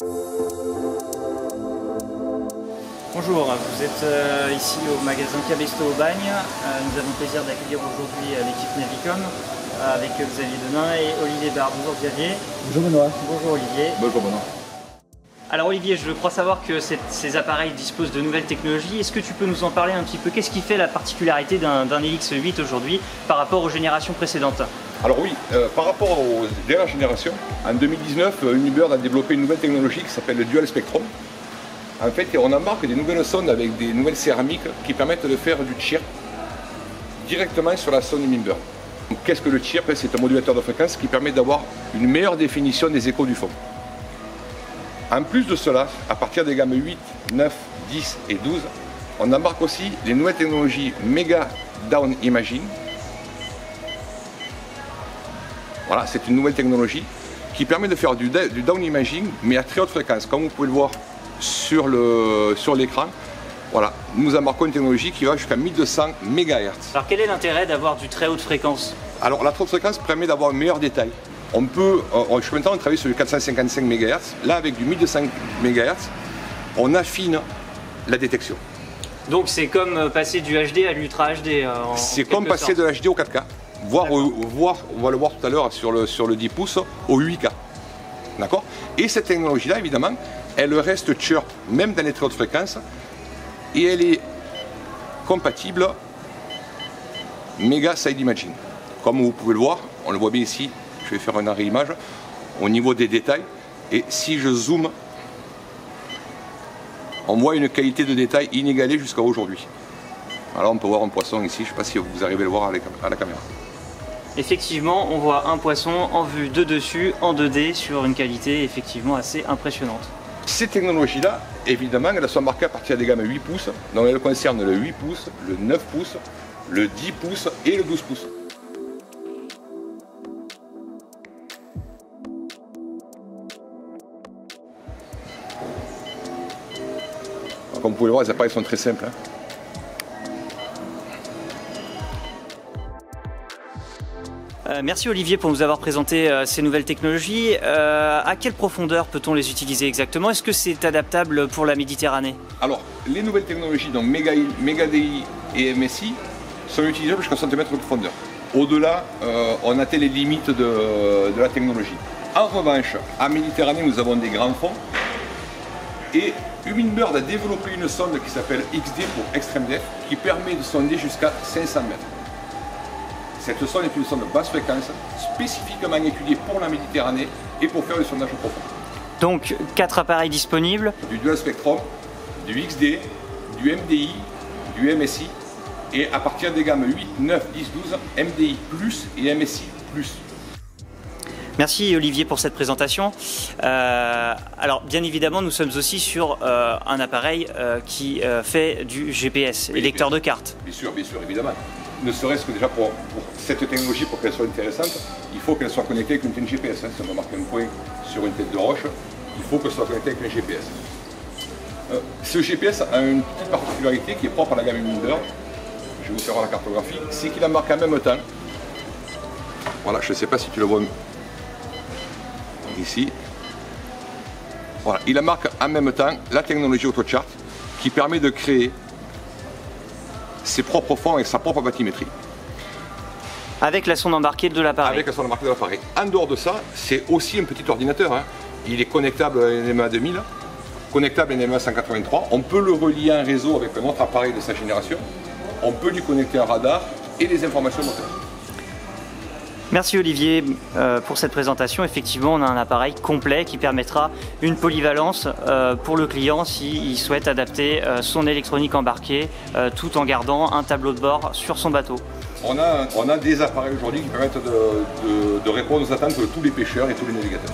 Bonjour, vous êtes ici au magasin Cabestos au Bagne. Nous avons le plaisir d'accueillir aujourd'hui l'équipe Navicom avec Xavier Denain et Olivier Barre. Bonjour Xavier. Bonjour Benoît. Bonjour Olivier. Bonjour Benoît. Alors Olivier, je crois savoir que ces appareils disposent de nouvelles technologies. Est-ce que tu peux nous en parler un petit peu? Qu'est-ce qui fait la particularité d'un EX8 aujourd'hui par rapport aux générations précédentes? Alors oui, par rapport aux dernières générations, en 2019, Unibird a développé une nouvelle technologie qui s'appelle le Dual Spectrum. En fait, on embarque des nouvelles sondes avec des nouvelles céramiques qui permettent de faire du chirp directement sur la sonde Unibird. Qu'est-ce que le chirp? C'est un modulateur de fréquence qui permet d'avoir une meilleure définition des échos du fond. En plus de cela, à partir des gammes 8, 9, 10 et 12, on embarque aussi les nouvelles technologies Mega Down Imaging. Voilà, c'est une nouvelle technologie qui permet de faire du down imaging, mais à très haute fréquence. Comme vous pouvez le voir sur l'écran, voilà, nous embarquons une technologie qui va jusqu'à 1200 MHz. Alors quel est l'intérêt d'avoir du très haute fréquence? Alors la très haute fréquence permet d'avoir un meilleur détail. On peut, je suis maintenant travailler sur du 455 MHz. Là, avec du 1200 MHz, on affine la détection. Donc c'est comme passer du HD à l'Ultra HD. C'est comme passer de l'HD au 4K. Voire, on va le voir tout à l'heure sur le 10 pouces, au 8K. D'accord? Et cette technologie-là, évidemment, elle reste chirp, même dans les très hautes fréquences, et elle est compatible Mega Side Imaging. Comme vous pouvez le voir, on le voit bien ici, je vais faire un arrêt image, au niveau des détails, et si je zoome, on voit une qualité de détail inégalée jusqu'à aujourd'hui. Alors on peut voir un poisson ici, je ne sais pas si vous arrivez à le voir à la caméra. Effectivement, on voit un poisson en vue de dessus, en 2D, sur une qualité effectivement assez impressionnante. Ces technologies-là, évidemment, elles sont embarquées à partir des gammes 8 pouces, donc elles concernent le 8 pouces, le 9 pouces, le 10 pouces et le 12 pouces. Alors, comme vous pouvez le voir, les appareils sont très simples. Merci Olivier pour nous avoir présenté ces nouvelles technologies. À quelle profondeur peut-on les utiliser exactement? Est-ce que c'est adaptable pour la Méditerranée? Alors, les nouvelles technologies, donc MegaDI et MSI, sont utilisables jusqu'à 100 mètres de profondeur. Au-delà, on atteint les limites de la technologie. En revanche, en Méditerranée, nous avons des grands fonds. Et Unibird a développé une sonde qui s'appelle XD pour Extreme Depth, qui permet de sonder jusqu'à 500 mètres. Cette sonde est une sonde basse fréquence, spécifiquement étudiée pour la Méditerranée et pour faire du sondage profond. Donc 4 appareils disponibles. Du Dual Spectrum, du XD, du MDI, du MSI et à partir des gammes 8, 9, 10, 12, MDI Plus et MSI Plus. Merci Olivier pour cette présentation. Alors bien évidemment nous sommes aussi sur un appareil qui fait du GPS, et lecteur de cartes. Bien sûr, évidemment. Ne serait-ce que déjà pour cette technologie, pour qu'elle soit intéressante, il faut qu'elle soit connectée avec une antenne GPS. Si on va marquer un point sur une tête de roche, il faut qu'elle soit connectée avec un GPS. Ce GPS a une petite particularité qui est propre à la gamme Unibird. Je vais vous faire voir la cartographie. C'est qu'il embarque en même temps. Voilà, je ne sais pas si tu le vois ici. Voilà, il embarque en même temps la technologie AutoChart qui permet de créer ses propres fonds et sa propre bathymétrie. Avec la sonde embarquée de l'appareil. Avec la sonde embarquée de l'appareil. En dehors de ça, c'est aussi un petit ordinateur. Il est connectable à NMA 2000, connectable à NMA 183. On peut le relier en réseau avec un autre appareil de sa génération. On peut lui connecter un radar et des informations moteurs. Merci Olivier pour cette présentation. Effectivement, on a un appareil complet qui permettra une polyvalence pour le client s'il souhaite adapter son électronique embarquée tout en gardant un tableau de bord sur son bateau. On a des appareils aujourd'hui qui permettent de répondre aux attentes de tous les pêcheurs et tous les navigateurs.